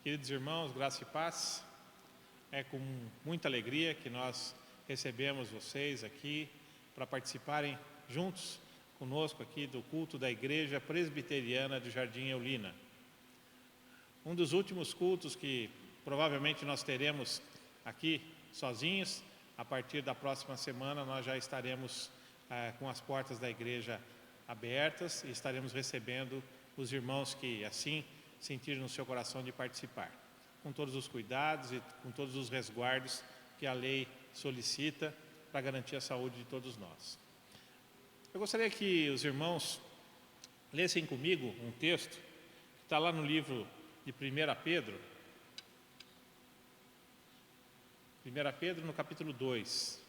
Queridos irmãos, graça e paz, é com muita alegria que nós recebemos vocês aqui para participarem juntos conosco aqui do culto da Igreja Presbiteriana do Jardim Eulina. Um dos últimos cultos que provavelmente nós teremos aqui sozinhos. A partir da próxima semana nós já estaremos com as portas da igreja abertas e estaremos recebendo os irmãos que assim sentirem no seu coração de participar, com todos os cuidados e com todos os resguardos que a lei solicita para garantir a saúde de todos nós. Eu gostaria que os irmãos lessem comigo um texto que está lá no livro de 1 Pedro, 1 Pedro no capítulo 2.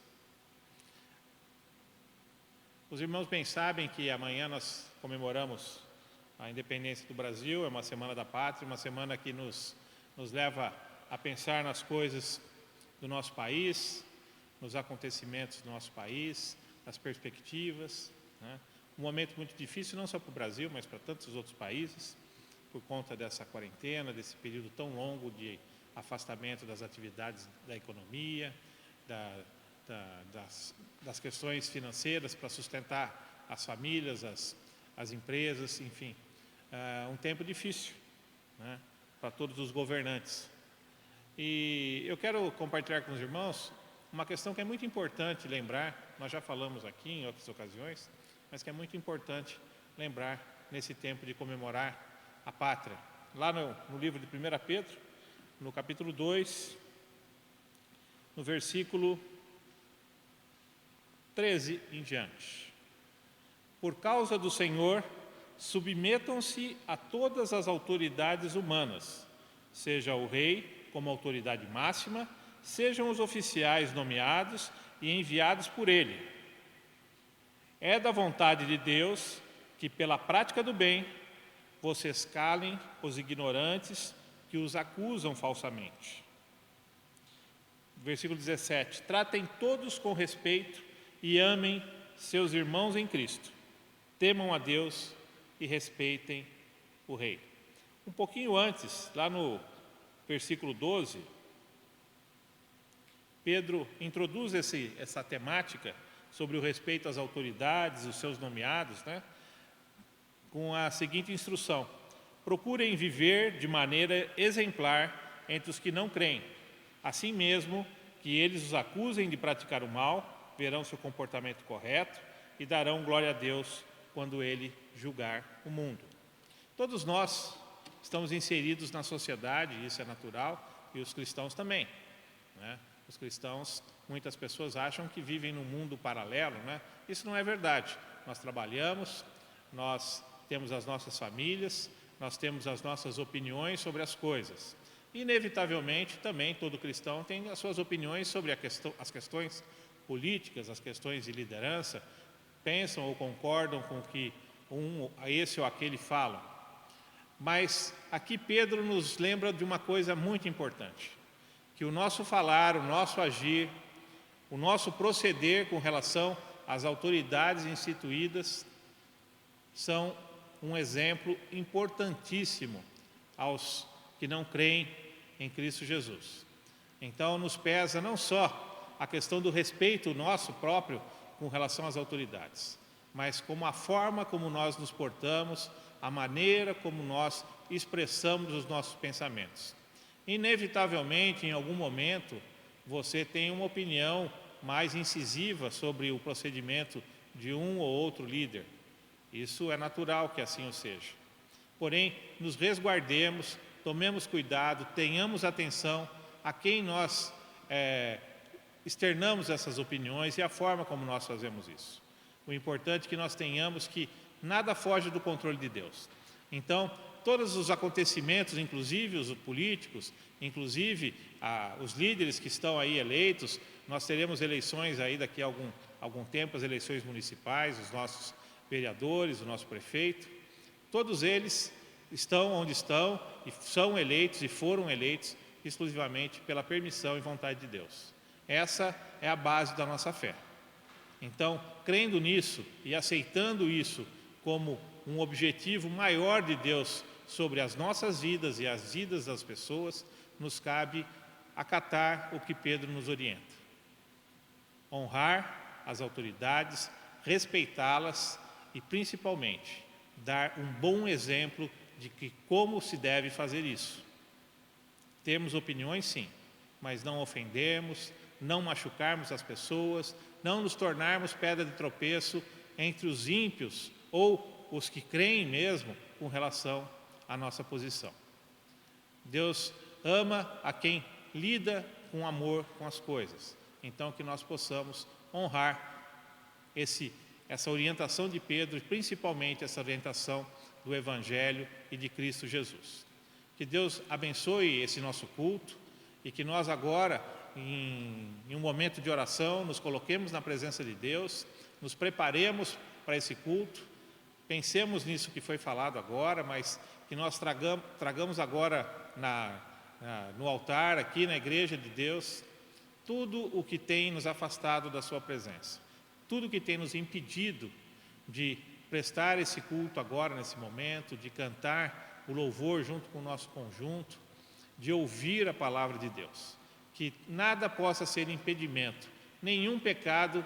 Os irmãos bem sabem que amanhã nós comemoramos a independência do Brasil, é uma semana da pátria, uma semana que nos leva a pensar nas coisas do nosso país, nos acontecimentos do nosso país, nas perspectivas, né? Um momento muito difícil não só para o Brasil, mas para tantos outros países, por conta dessa quarentena, desse período tão longo de afastamento das atividades da economia, das questões financeiras para sustentar as famílias, as empresas, enfim. Um tempo difícil, né, para todos os governantes. E eu quero compartilhar com os irmãos uma questão que é muito importante lembrar, nós já falamos aqui em outras ocasiões, mas que é muito importante lembrar nesse tempo de comemorar a pátria. Lá no livro de 1 Pedro, no capítulo 2, no versículo 13 em diante. Por causa do Senhor, submetam-se a todas as autoridades humanas, seja o rei como autoridade máxima, sejam os oficiais nomeados e enviados por ele. É da vontade de Deus que, pela prática do bem, vocês calem os ignorantes que os acusam falsamente. Versículo 17. Tratem todos com respeito e amem seus irmãos em Cristo. Temam a Deus e respeitem o rei. Um pouquinho antes, lá no versículo 12, Pedro introduz essa temática sobre o respeito às autoridades, os seus nomeados, né, com a seguinte instrução: procurem viver de maneira exemplar entre os que não creem. Assim mesmo que eles os acusem de praticar o mal, verão seu comportamento correto e darão glória a Deus quando Ele julgar o mundo. Todos nós estamos inseridos na sociedade, isso é natural, e os cristãos também, né? Os cristãos, muitas pessoas acham que vivem num mundo paralelo, né? Isso não é verdade. Nós trabalhamos, nós temos as nossas famílias, nós temos as nossas opiniões sobre as coisas. Inevitavelmente, também, todo cristão tem as suas opiniões sobre as questões políticas, as questões de liderança, pensam ou concordam com o que esse ou aquele falam. Mas aqui Pedro nos lembra de uma coisa muito importante, que o nosso falar, o nosso agir, o nosso proceder com relação às autoridades instituídas são um exemplo importantíssimo aos que não creem em Cristo Jesus. Então nos pesa não só a questão do respeito nosso próprio com relação às autoridades, mas como a forma como nós nos portamos, a maneira como nós expressamos os nossos pensamentos. Inevitavelmente, em algum momento, você tem uma opinião mais incisiva sobre o procedimento de um ou outro líder. Isso é natural que assim o seja. Porém, nos resguardemos, tomemos cuidado, tenhamos atenção a quem nós externamos essas opiniões e a forma como nós fazemos isso. O importante é que nós tenhamos que nada foge do controle de Deus. Então, todos os acontecimentos, inclusive os políticos, inclusive os líderes que estão aí eleitos, nós teremos eleições aí daqui a algum tempo, as eleições municipais, os nossos vereadores, o nosso prefeito, todos eles estão onde estão e são eleitos e foram eleitos exclusivamente pela permissão e vontade de Deus. Essa é a base da nossa fé. Então, crendo nisso e aceitando isso como um objetivo maior de Deus sobre as nossas vidas e as vidas das pessoas, nos cabe acatar o que Pedro nos orienta. Honrar as autoridades, respeitá-las e, principalmente, dar um bom exemplo de que como se deve fazer isso. Temos opiniões, sim, mas não ofendermos, não machucarmos as pessoas, não nos tornarmos pedra de tropeço entre os ímpios ou os que creem mesmo com relação à nossa posição. Deus ama a quem lida com amor com as coisas. Então, que nós possamos honrar essa orientação de Pedro e principalmente essa orientação do Evangelho e de Cristo Jesus. Que Deus abençoe esse nosso culto e que nós agora, em um momento de oração, nos coloquemos na presença de Deus, nos preparemos para esse culto, pensemos nisso que foi falado agora, mas que nós tragamos agora no altar, aqui na igreja de Deus, tudo o que tem nos afastado da sua presença, tudo o que tem nos impedido de prestar esse culto agora, nesse momento, de cantar o louvor junto com o nosso conjunto, de ouvir a palavra de Deus. Que nada possa ser impedimento, nenhum pecado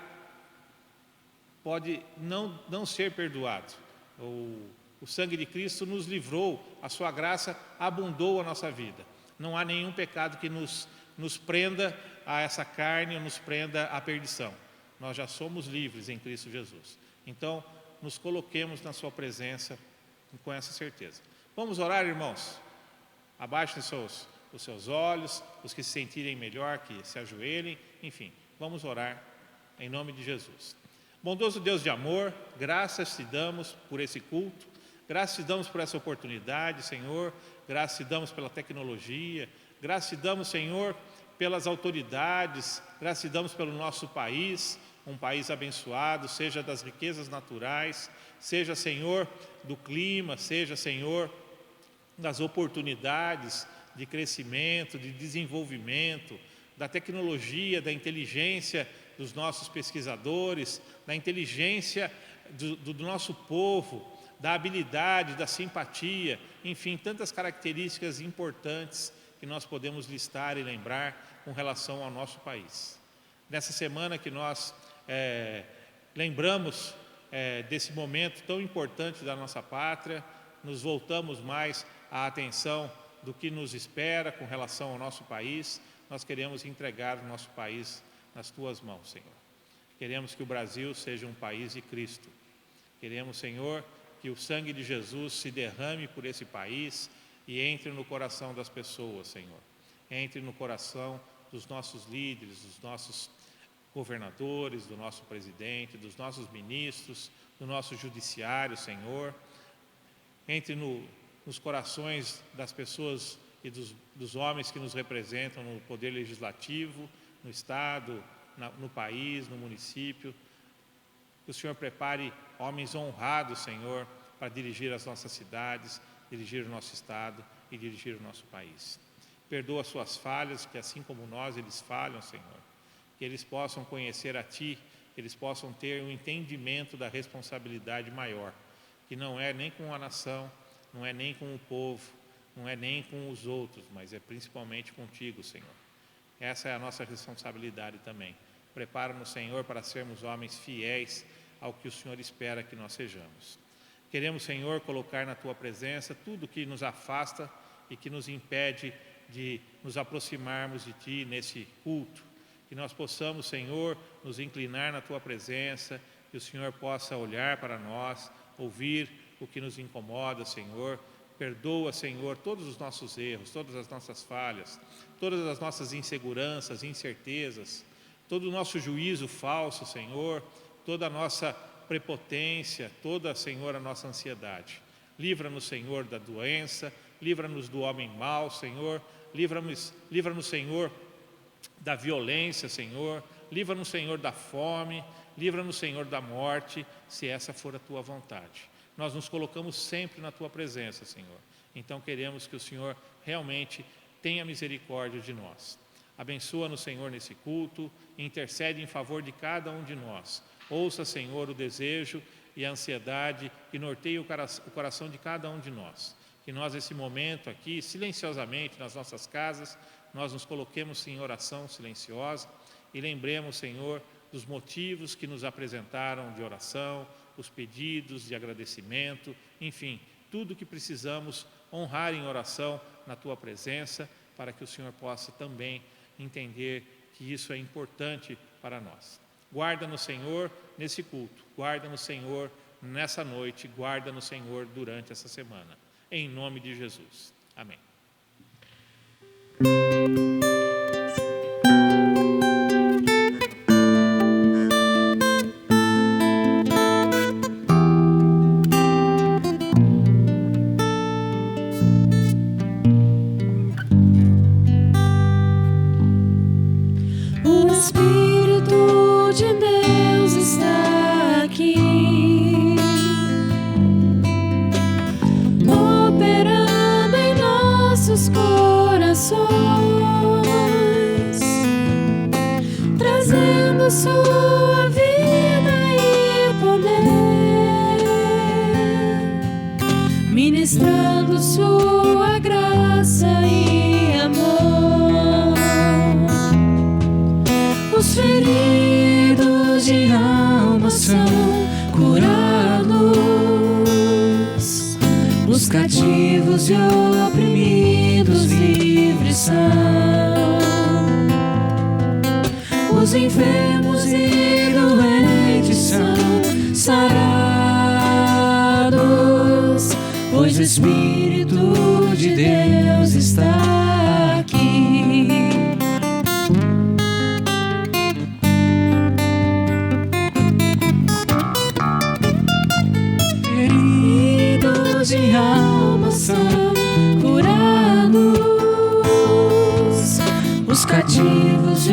pode não ser perdoado. O sangue de Cristo nos livrou, a sua graça abundou a nossa vida. Não há nenhum pecado que nos prenda a essa carne, nos prenda à perdição. Nós já somos livres em Cristo Jesus. Então, nos coloquemos na sua presença com essa certeza. Vamos orar, irmãos? Abaixem os seus olhos, os que se sentirem melhor, que se ajoelhem, enfim, vamos orar em nome de Jesus. Bondoso Deus de amor, graças te damos por esse culto, graças te damos por essa oportunidade, Senhor, graças te damos pela tecnologia, graças te damos, Senhor, pelas autoridades, graças te damos pelo nosso país, um país abençoado, seja das riquezas naturais, seja, Senhor, do clima, seja, Senhor, das oportunidades de crescimento, de desenvolvimento, da tecnologia, da inteligência dos nossos pesquisadores, da inteligência do nosso povo, da habilidade, da simpatia, enfim, tantas características importantes que nós podemos listar e lembrar com relação ao nosso país. Nessa semana que nós lembramos desse momento tão importante da nossa pátria, nos voltamos mais à atenção do que nos espera com relação ao nosso país. Nós queremos entregar o nosso país nas tuas mãos, Senhor. Queremos que o Brasil seja um país de Cristo. Queremos, Senhor, que o sangue de Jesus se derrame por esse país e entre no coração das pessoas, Senhor. Entre no coração dos nossos líderes, dos nossos governadores, do nosso presidente, dos nossos ministros, do nosso judiciário, Senhor. Entre nos corações das pessoas e dos homens que nos representam no Poder Legislativo, no Estado, no país, no município. Que o Senhor prepare homens honrados, Senhor, para dirigir as nossas cidades, dirigir o nosso Estado e dirigir o nosso país. Perdoa as suas falhas, que assim como nós, eles falham, Senhor. Que eles possam conhecer a Ti, que eles possam ter um entendimento da responsabilidade maior, que não é nem com a nação, não é nem com o povo, não é nem com os outros, mas é principalmente contigo, Senhor. Essa é a nossa responsabilidade também. Prepara-nos, Senhor, para sermos homens fiéis ao que o Senhor espera que nós sejamos. Queremos, Senhor, colocar na Tua presença tudo que nos afasta e que nos impede de nos aproximarmos de Ti nesse culto. Que nós possamos, Senhor, nos inclinar na Tua presença, que o Senhor possa olhar para nós, ouvir o que nos incomoda, Senhor. Perdoa, Senhor, todos os nossos erros, todas as nossas falhas, todas as nossas inseguranças, incertezas, todo o nosso juízo falso, Senhor, toda a nossa prepotência, toda, Senhor, a nossa ansiedade. Livra-nos, Senhor, da doença, livra-nos do homem mau, Senhor, livra-nos, Senhor, da violência, Senhor, livra-nos, Senhor, da fome, livra-nos, Senhor, da morte, se essa for a Tua vontade. Nós nos colocamos sempre na Tua presença, Senhor. Então queremos que o Senhor realmente tenha misericórdia de nós. Abençoa-nos, Senhor, nesse culto, intercede em favor de cada um de nós. Ouça, Senhor, o desejo e a ansiedade que norteia o coração de cada um de nós. que nós, nesse momento aqui, silenciosamente, nas nossas casas, nós nos coloquemos em oração silenciosa e lembremos, Senhor, dos motivos que nos apresentaram de oração, os pedidos de agradecimento, enfim, tudo que precisamos honrar em oração na Tua presença, para que o Senhor possa também entender que isso é importante para nós. Guarda-nos, Senhor, nesse culto, guarda-nos, Senhor, nessa noite, guarda-nos, Senhor, durante essa semana. Em nome de Jesus. Amém. O Espírito de Deus está aqui, operando em nossos corações, trazendo sua vida e poder, ministrando sua graça e amor. Os feridos de alma são curados, os cativos e oprimidos livres são, os enfermos e doentes são sarados, pois o Espírito de Deus está aqui. Feridos de alma são curados, os cativos e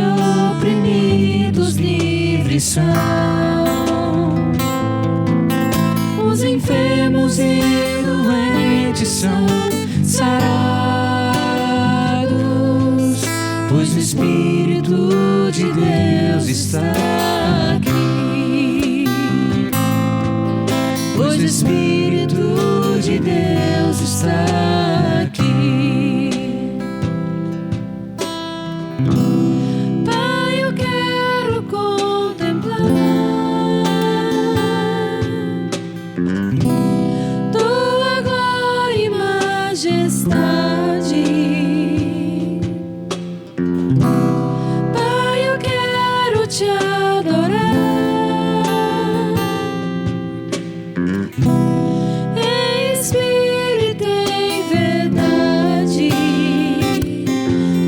oprimidos livres são, os enfermos e doentes são sarados, pois o Espírito de Deus está aqui. Pois o Espírito de Deus está aqui. Pai, eu quero contemplar Tua glória e majestade. Pai, eu quero Te adorar em espírito e em verdade,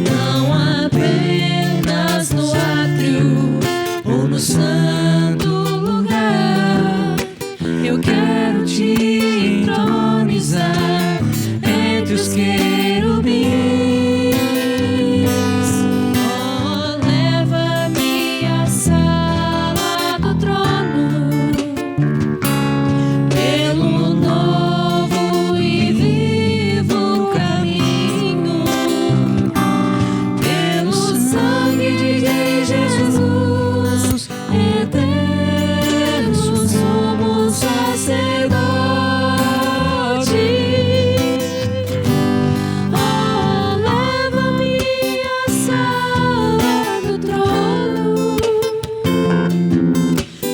não apenas no átrio ou no santo lugar. Eu quero Te entronizar entre os querubins. Oh, leva-me à sala do trono, pelo novo e vivo caminho, pelo sangue de Jesus, eterno sumo sacerdote. Oh, leva-me à sala do trono,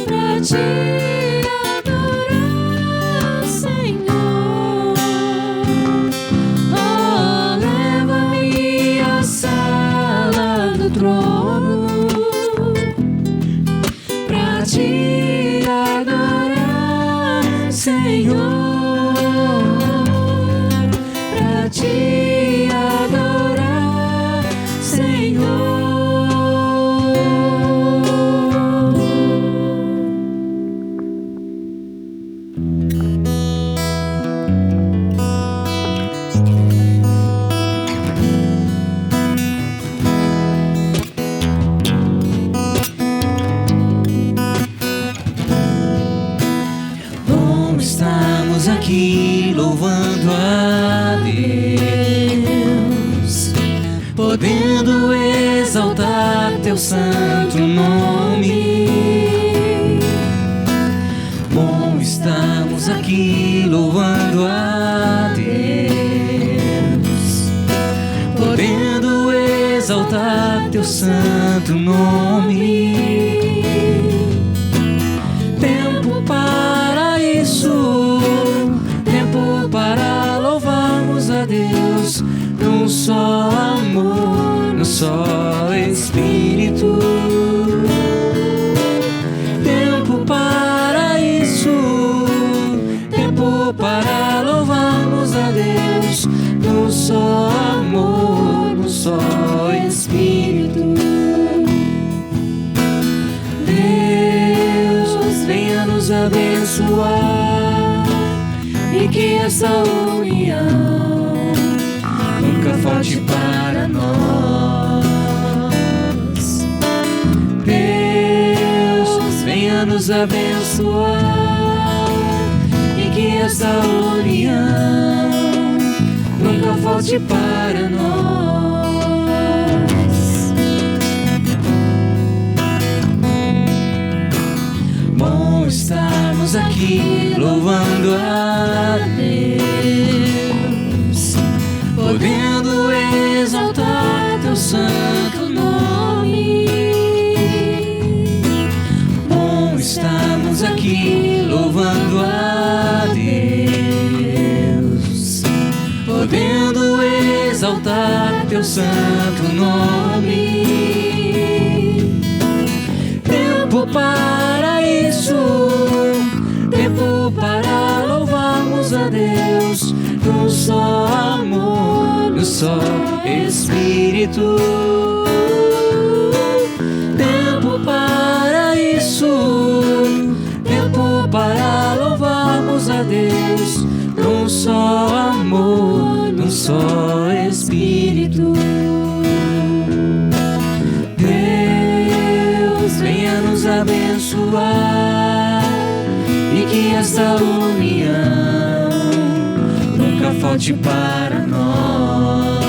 pra Te adorar, Senhor. Oh, leva-me à sala do trono, pra Te adorar, Senhor. Pra Te adorar, Senhor. Bom, estamos aqui louvando a Deus, podendo exaltar Teu santo nome. Bom, estamos aqui louvando a Deus, nome. Tempo para isso, tempo para louvarmos a Deus, num só amor, num só Espírito. Tempo para isso, tempo para louvarmos a Deus, num só amor, num só Espírito. Deus, venha nos abençoar e que essa união nunca falte para nós. Deus, venha nos abençoar e que essa união nunca falte para nós. Bom estarmos aqui louvando a Deus, podendo exaltar teu santo nome. Bom estarmos aqui louvando a Deus, podendo exaltar teu santo nome. Tempo para isso, tempo para louvarmos a Deus, num só amor, num só Espírito. Tempo para isso, tempo para louvarmos a Deus, num só amor, num só Espírito. Deus, venha nos abençoar e que essa união nunca falte para nós.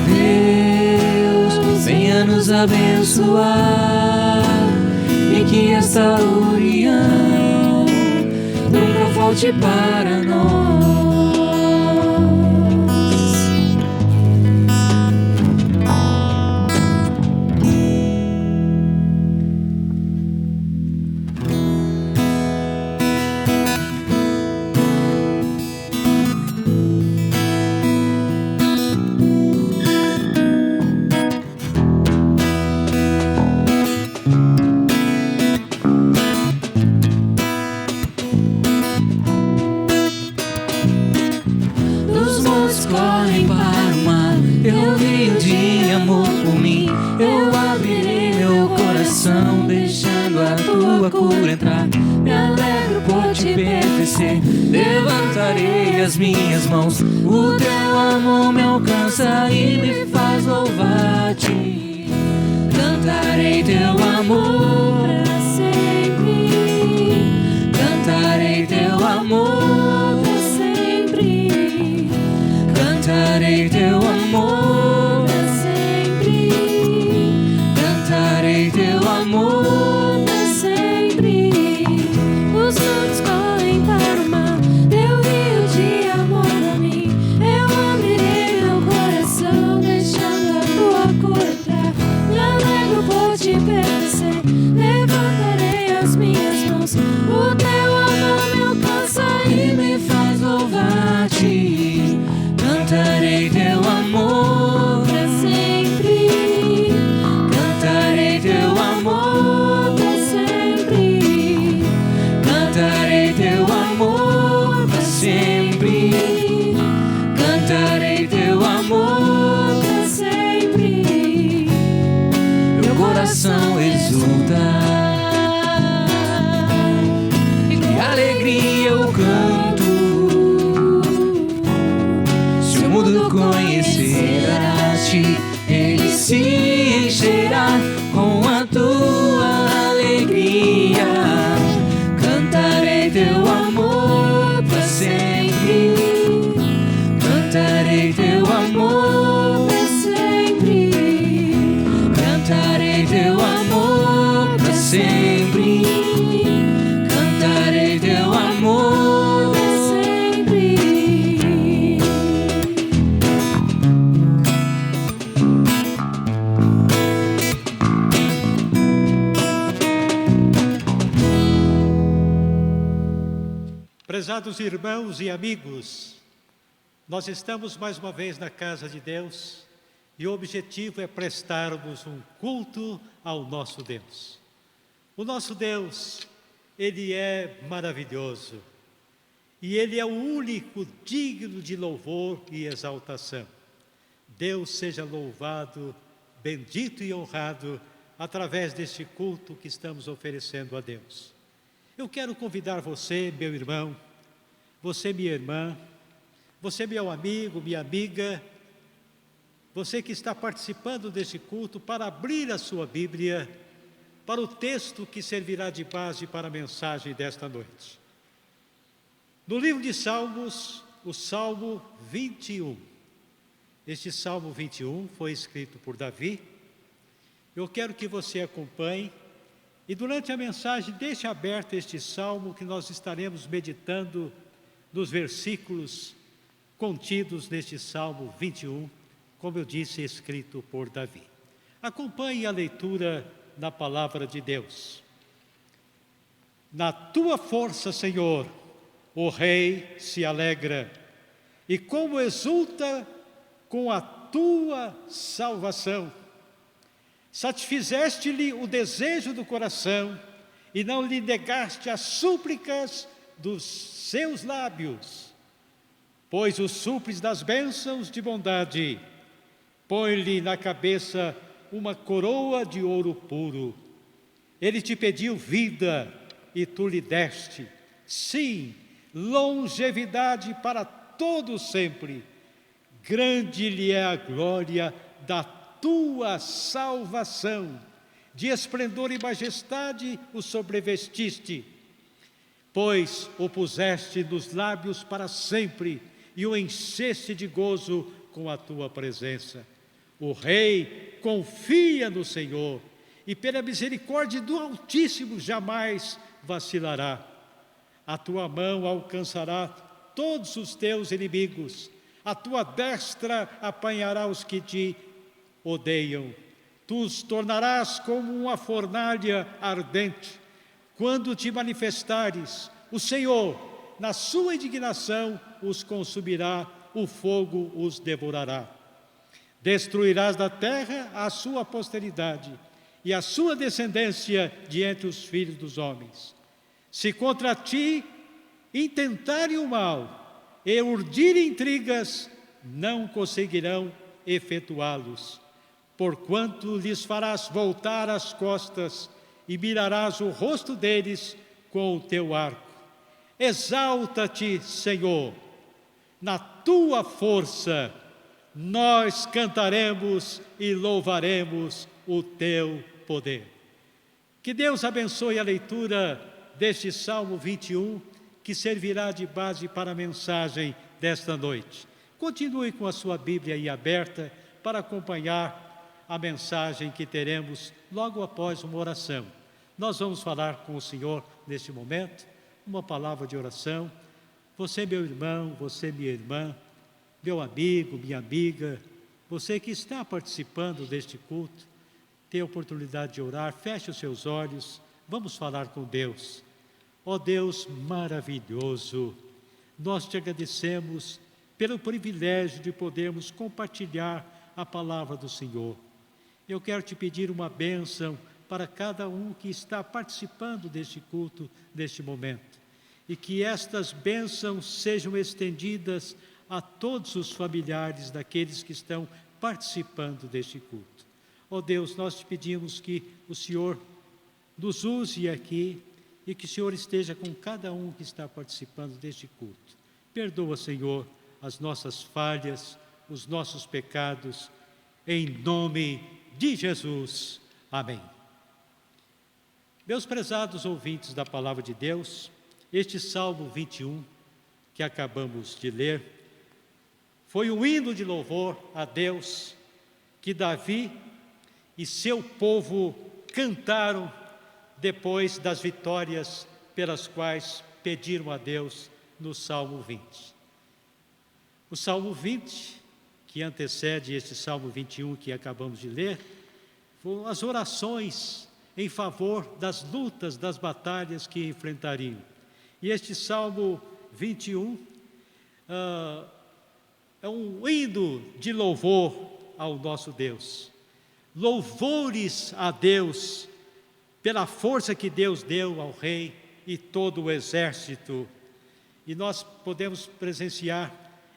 Deus, venha nos abençoar e que essa união nunca falte para nós. Correm para o mar, eu rio de amor por mim. Eu abrirei meu coração, deixando a tua cura entrar. Me alegro por te pertencer, levantarei as minhas mãos. O teu amor me alcança e me faz louvar-te. Cantarei teu amor para sempre, cantarei teu amor para sempre. Cantarei teu amor para sempre, cantarei teu amor para sempre. Os montes correm para o mar, teu rio de amor a mim. Eu abrirei meu coração, deixando a tua cura entrar. Me alegro por te pertencer, Prezados irmãos e amigos, nós estamos mais uma vez na casa de Deus e o objetivo é prestarmos um culto ao nosso Deus. O nosso Deus, Ele é maravilhoso e Ele é o único digno de louvor e exaltação. Deus seja louvado, bendito e honrado através deste culto que estamos oferecendo a Deus. Eu quero convidar você, meu irmão, você, minha irmã, você, meu amigo, minha amiga, você que está participando deste culto, para abrir a sua Bíblia para o texto que servirá de base para a mensagem desta noite. No livro de Salmos, o Salmo 21. Este Salmo 21 foi escrito por Davi. Eu quero que você acompanhe e durante a mensagem deixe aberto este Salmo que nós estaremos meditando nos versículos contidos neste Salmo 21, como eu disse, escrito por Davi. Acompanhe a leitura na palavra de Deus. Na tua força, Senhor, o rei se alegra, e como exulta com a tua salvação. Satisfizeste-lhe o desejo do coração e não lhe negaste as súplicas dos seus lábios, pois o supres das bênçãos de bondade, põe-lhe na cabeça uma coroa de ouro puro. Ele te pediu vida e tu lhe deste, sim, longevidade para todo sempre. Grande lhe é a glória da tua salvação, de esplendor e majestade o sobrevestiste, pois o puseste nos lábios para sempre e o encheste de gozo com a tua presença. O rei confia no Senhor e pela misericórdia do Altíssimo jamais vacilará. A tua mão alcançará todos os teus inimigos, a tua destra apanhará os que te odeiam. Tu os tornarás como uma fornalha ardente. Quando te manifestares, o Senhor, na sua indignação, os consumirá, o fogo os devorará. Destruirás da terra a sua posteridade e a sua descendência de entre os filhos dos homens. Se contra ti intentarem o mal e urdirem intrigas, não conseguirão efetuá-los. Porquanto lhes farás voltar as costas e mirarás o rosto deles com o teu arco. Exalta-te, Senhor, na tua força nós cantaremos e louvaremos o teu poder. Que Deus abençoe a leitura deste Salmo 21, que servirá de base para a mensagem desta noite. Continue com a sua Bíblia aí aberta para acompanhar a mensagem que teremos logo após uma oração. Nós vamos falar com o Senhor neste momento, uma palavra de oração. Você, meu irmão, você, minha irmã, meu amigo, minha amiga, você que está participando deste culto, tem a oportunidade de orar, feche os seus olhos, vamos falar com Deus. Ó Deus maravilhoso, nós te agradecemos pelo privilégio de podermos compartilhar a palavra do Senhor. Eu quero te pedir uma bênção para cada um que está participando deste culto, neste momento. E que estas bênçãos sejam estendidas a todos os familiares daqueles que estão participando deste culto. Ó Deus, nós te pedimos que o Senhor nos use aqui e que o Senhor esteja com cada um que está participando deste culto. Perdoa, Senhor, as nossas falhas, os nossos pecados, em nome de Jesus. Amém. Meus prezados ouvintes da Palavra de Deus, este Salmo 21 que acabamos de ler foi um hino de louvor a Deus que Davi e seu povo cantaram depois das vitórias pelas quais pediram a Deus no Salmo 20. O Salmo 20, que antecede este Salmo 21 que acabamos de ler, foram as orações em favor das lutas, das batalhas que enfrentariam. E este Salmo 21 é um hino de louvor ao nosso Deus. Louvores a Deus pela força que Deus deu ao rei e todo o exército. E nós podemos presenciar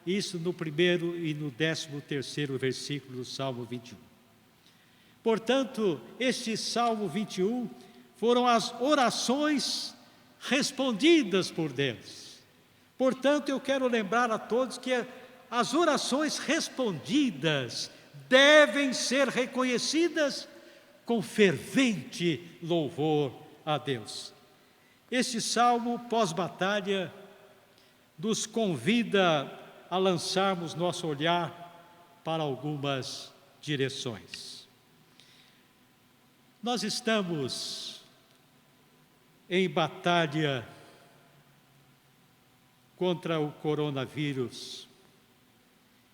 isso no 1º e no 13º versículo do Salmo 21. Portanto, este Salmo 21 foram as orações respondidas por Deus. Portanto, eu quero lembrar a todos que as orações respondidas devem ser reconhecidas com fervente louvor a Deus. Este salmo pós-batalha nos convida a lançarmos nosso olhar para algumas direções. Nós estamos em batalha contra o coronavírus,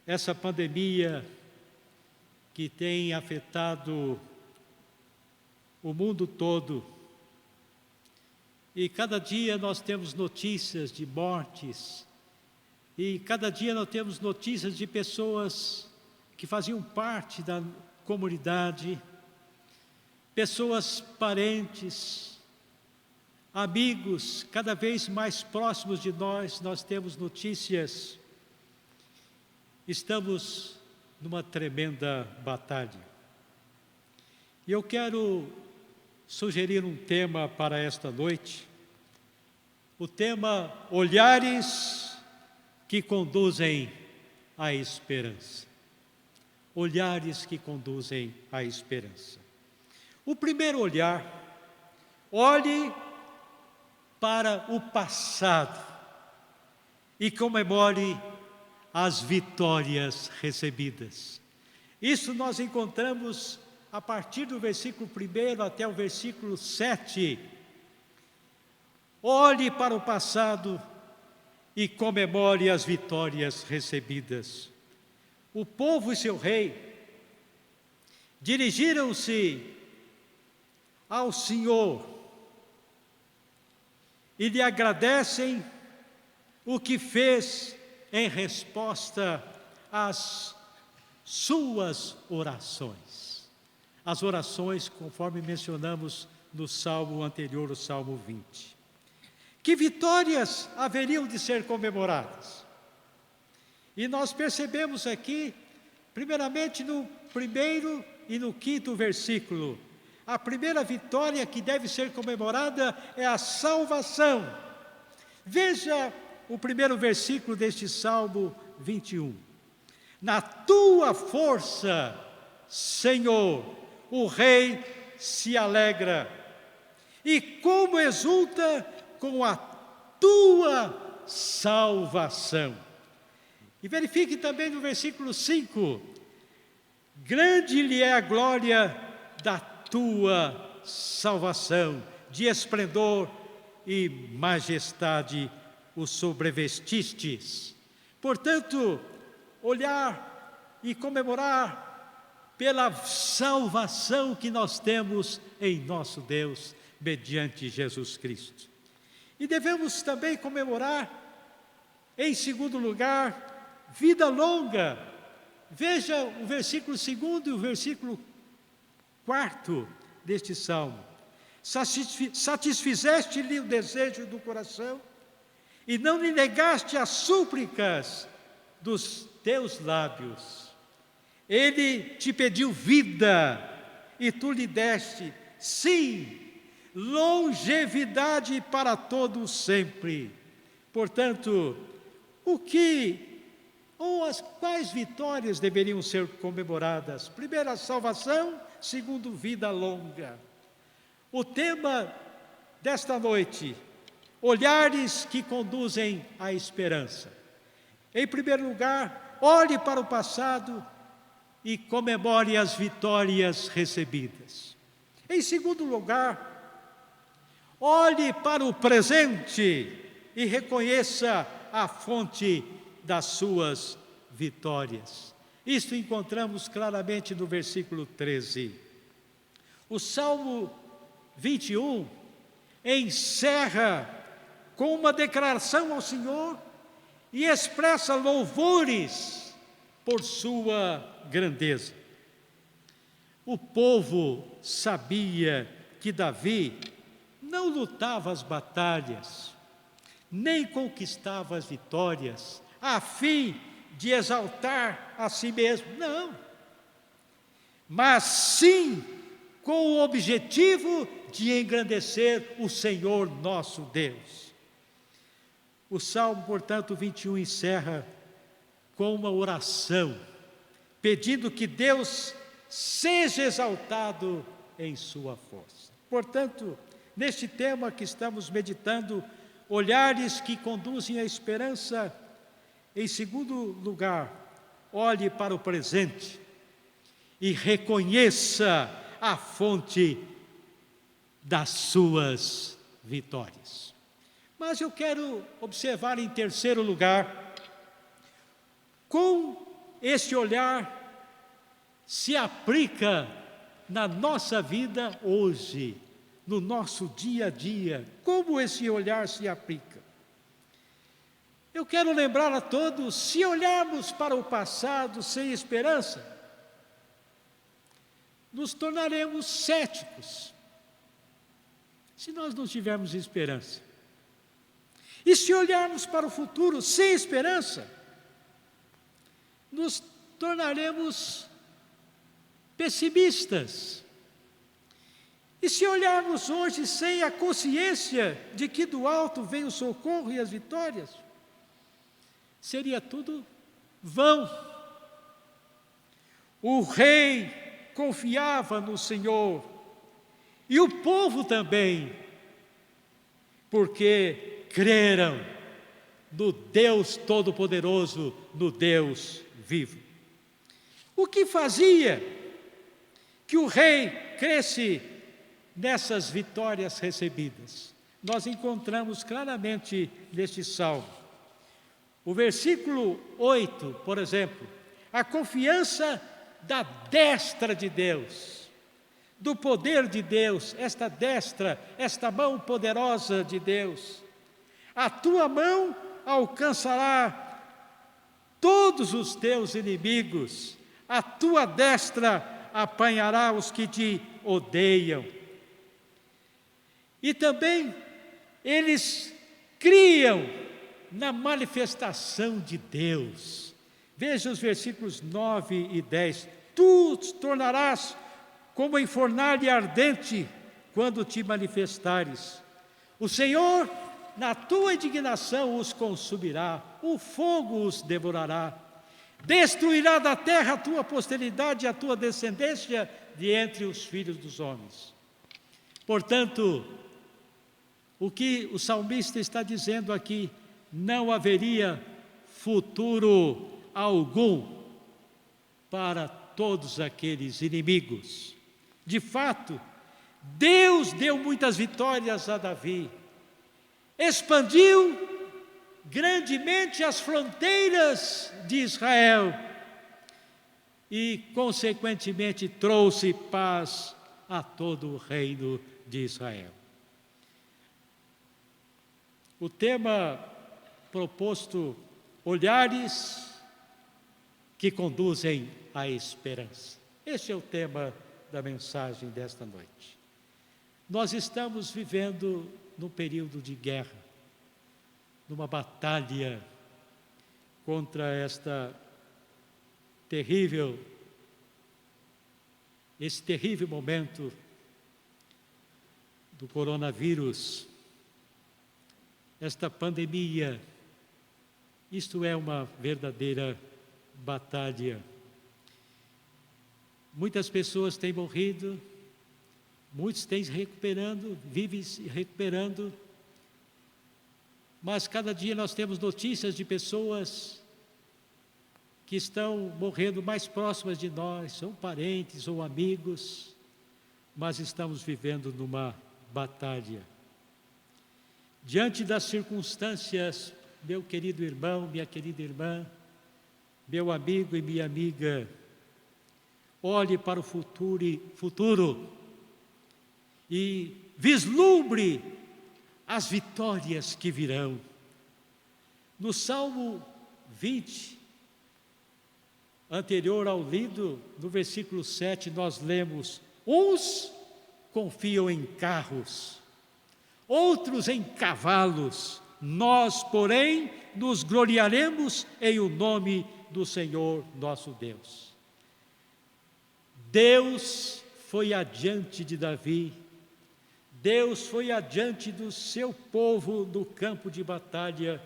essa pandemia que tem afetado o mundo todo. E cada dia nós temos notícias de mortes, e cada dia nós temos notícias de pessoas que faziam parte da comunidade, pessoas parentes, amigos cada vez mais próximos de nós temos notícias. Estamos numa tremenda batalha. E eu quero sugerir um tema para esta noite, o tema Olhares que conduzem à esperança. Olhares que conduzem à esperança. O primeiro olhar, olhe para o passado e comemore as vitórias recebidas. Isso nós encontramos a partir do versículo 1 até o versículo 7. Olhe para o passado e comemore as vitórias recebidas. O povo e seu rei dirigiram-se ao Senhor e lhe agradecem o que fez em resposta às suas orações. As orações, conforme mencionamos no salmo anterior, o Salmo 20. Que vitórias haveriam de ser comemoradas? E nós percebemos aqui, primeiramente no 1º e no 5º versículo, a primeira vitória que deve ser comemorada é a salvação. Veja o 1º versículo deste Salmo 21. Na tua força, Senhor, o rei se alegra, e como exulta com a tua salvação. E verifique também no versículo 5, grande lhe é a glória da tua salvação, de esplendor e majestade o sobrevestistes. Portanto, olhar e comemorar pela salvação que nós temos em nosso Deus, mediante Jesus Cristo. E devemos também comemorar, em segundo lugar, vida longa. Veja o versículo 2º e o versículo 4º deste salmo. Satisfizeste-lhe o desejo do coração e não lhe negaste as súplicas dos teus lábios. Ele te pediu vida e tu lhe deste, sim, longevidade para todo sempre. Portanto, quais vitórias deveriam ser comemoradas? Primeiro, a salvação. Segundo, vida longa. O tema desta noite, olhares que conduzem à esperança. Em primeiro lugar, olhe para o passado e comemore as vitórias recebidas. Em segundo lugar, olhe para o presente e reconheça a fonte das suas vitórias. Isto encontramos claramente no versículo 13. O Salmo 21 encerra com uma declaração ao Senhor e expressa louvores por sua grandeza. O povo sabia que Davi não lutava as batalhas, nem conquistava as vitórias, a fim de exaltar a si mesmo, não. Mas sim com o objetivo de engrandecer o Senhor nosso Deus. O Salmo, portanto, 21 encerra com uma oração, pedindo que Deus seja exaltado em sua força. Portanto, neste tema que estamos meditando, olhares que conduzem à esperança, em segundo lugar, olhe para o presente e reconheça a fonte das suas vitórias. Mas eu quero observar em terceiro lugar, como este olhar se aplica na nossa vida hoje, no nosso dia a dia, como esse olhar se aplica. Eu quero lembrar a todos, se olharmos para o passado sem esperança, nos tornaremos céticos, se nós não tivermos esperança. E se olharmos para o futuro sem esperança, nos tornaremos pessimistas. E se olharmos hoje sem a consciência de que do alto vem o socorro e as vitórias, seria tudo vão. O rei confiava no Senhor, e o povo também, porque creram no Deus Todo-Poderoso, no Deus vivo. O que fazia que o rei cresce nessas vitórias recebidas? Nós encontramos claramente neste salmo. O versículo 8, por exemplo, a confiança da destra de Deus, do poder de Deus, esta destra, esta mão poderosa de Deus. A tua mão alcançará todos os teus inimigos, a tua destra apanhará os que te odeiam. E também eles criam na manifestação de Deus. Veja os versículos 9 e 10. Tu te tornarás como em fornalha ardente quando te manifestares. O Senhor, na tua indignação, os consumirá, o fogo os devorará. Destruirá da terra a tua posteridade e a tua descendência de entre os filhos dos homens. Portanto, o que o salmista está dizendo aqui, não haveria futuro algum para todos aqueles inimigos. De fato, Deus deu muitas vitórias a Davi, expandiu grandemente as fronteiras de Israel e, consequentemente, trouxe paz a todo o reino de Israel. O tema proposto, olhares que conduzem à esperança. Este é o tema da mensagem desta noite. Nós estamos vivendo num período de guerra, numa batalha contra esse terrível momento do coronavírus, esta pandemia. Isto é uma verdadeira batalha. Muitas pessoas têm morrido, muitos têm se recuperando, vivem se recuperando, mas cada dia nós temos notícias de pessoas que estão morrendo mais próximas de nós, são parentes ou amigos, mas estamos vivendo numa batalha. Diante das circunstâncias, meu querido irmão, minha querida irmã, meu amigo e minha amiga, olhe para o futuro e vislumbre as vitórias que virão. No Salmo 20, anterior ao lido, no versículo 7, nós lemos: uns confiam em carros, outros em cavalos, nós, porém, nos gloriaremos em o nome do Senhor nosso Deus. Deus foi adiante de Davi, Deus foi adiante do seu povo no campo de batalha,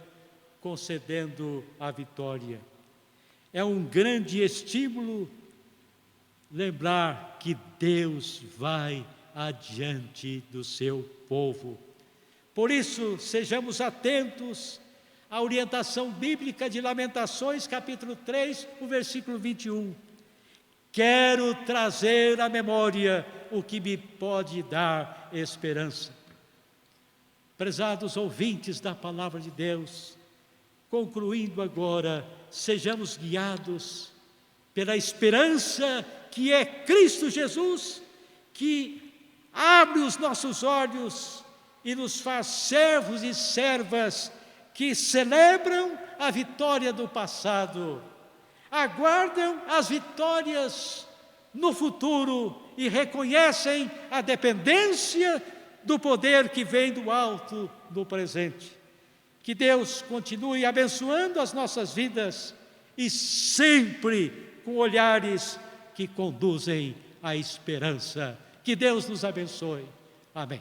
concedendo a vitória. É um grande estímulo lembrar que Deus vai adiante do seu povo. Por isso, sejamos atentos à orientação bíblica de Lamentações, capítulo 3, o versículo 21. Quero trazer à memória o que me pode dar esperança. Prezados ouvintes da palavra de Deus, concluindo agora, sejamos guiados pela esperança que é Cristo Jesus, que abre os nossos olhos e nos faz servos e servas que celebram a vitória do passado, aguardam as vitórias no futuro e reconhecem a dependência do poder que vem do alto no presente. Que Deus continue abençoando as nossas vidas e sempre com olhares que conduzem à esperança. Que Deus nos abençoe. Amém.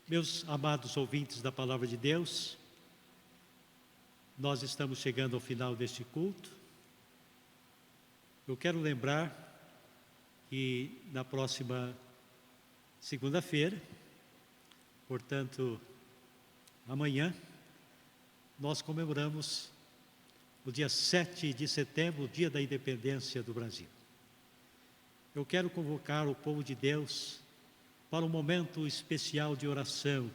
Meus amados ouvintes da Palavra de Deus, nós estamos chegando ao final deste culto. Eu quero lembrar que na próxima segunda-feira, portanto, amanhã, nós comemoramos o dia 7 de setembro, o dia da independência do Brasil. Eu quero convocar o povo de Deus para um momento especial de oração,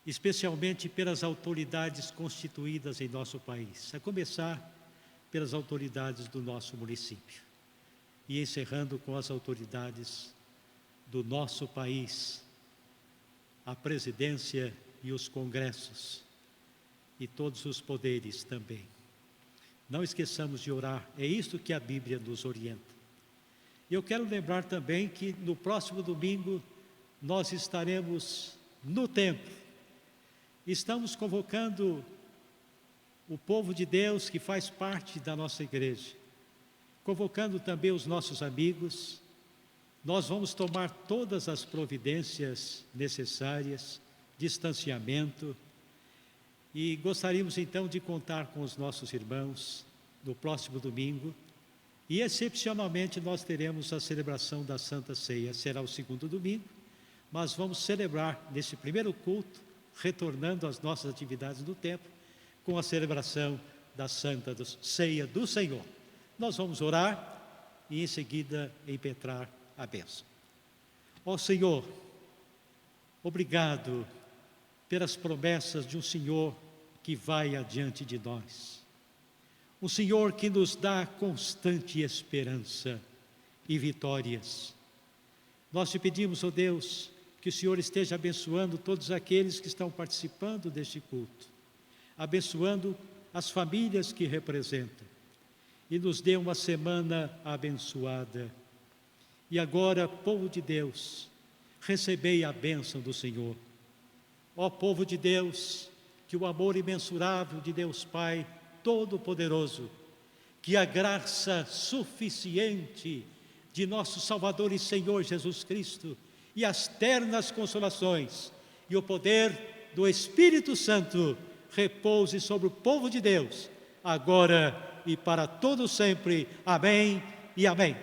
especialmente pelas autoridades constituídas em nosso país, a começar pelas autoridades do nosso município e encerrando com as autoridades do nosso país, a presidência e os congressos e todos os poderes também. Não esqueçamos de orar, é isto que a Bíblia nos orienta. E eu quero lembrar também que no próximo domingo nós estaremos no templo. Estamos convocando o povo de Deus que faz parte da nossa igreja, convocando também os nossos amigos. Nós vamos tomar todas as providências necessárias, distanciamento, e gostaríamos então de contar com os nossos irmãos no próximo domingo. E excepcionalmente nós teremos a celebração da Santa Ceia, será o segundo domingo, mas vamos celebrar nesse primeiro culto, retornando às nossas atividades no templo, com a celebração da Santa Ceia do Senhor. Nós vamos orar e em seguida impetrar a bênção. Ó Senhor, obrigado pelas promessas de um Senhor que vai adiante de nós. Um Senhor que nos dá constante esperança e vitórias. Nós te pedimos, ó Deus, que o Senhor esteja abençoando todos aqueles que estão participando deste culto, abençoando as famílias que representam, e nos dê uma semana abençoada. E agora, povo de Deus, recebei a bênção do Senhor. Ó povo de Deus, que o amor imensurável de Deus Pai Todo-Poderoso, que a graça suficiente de nosso Salvador e Senhor Jesus Cristo, e as ternas consolações, e o poder do Espírito Santo, repouse sobre o povo de Deus, agora e para todo sempre. Amém e amém.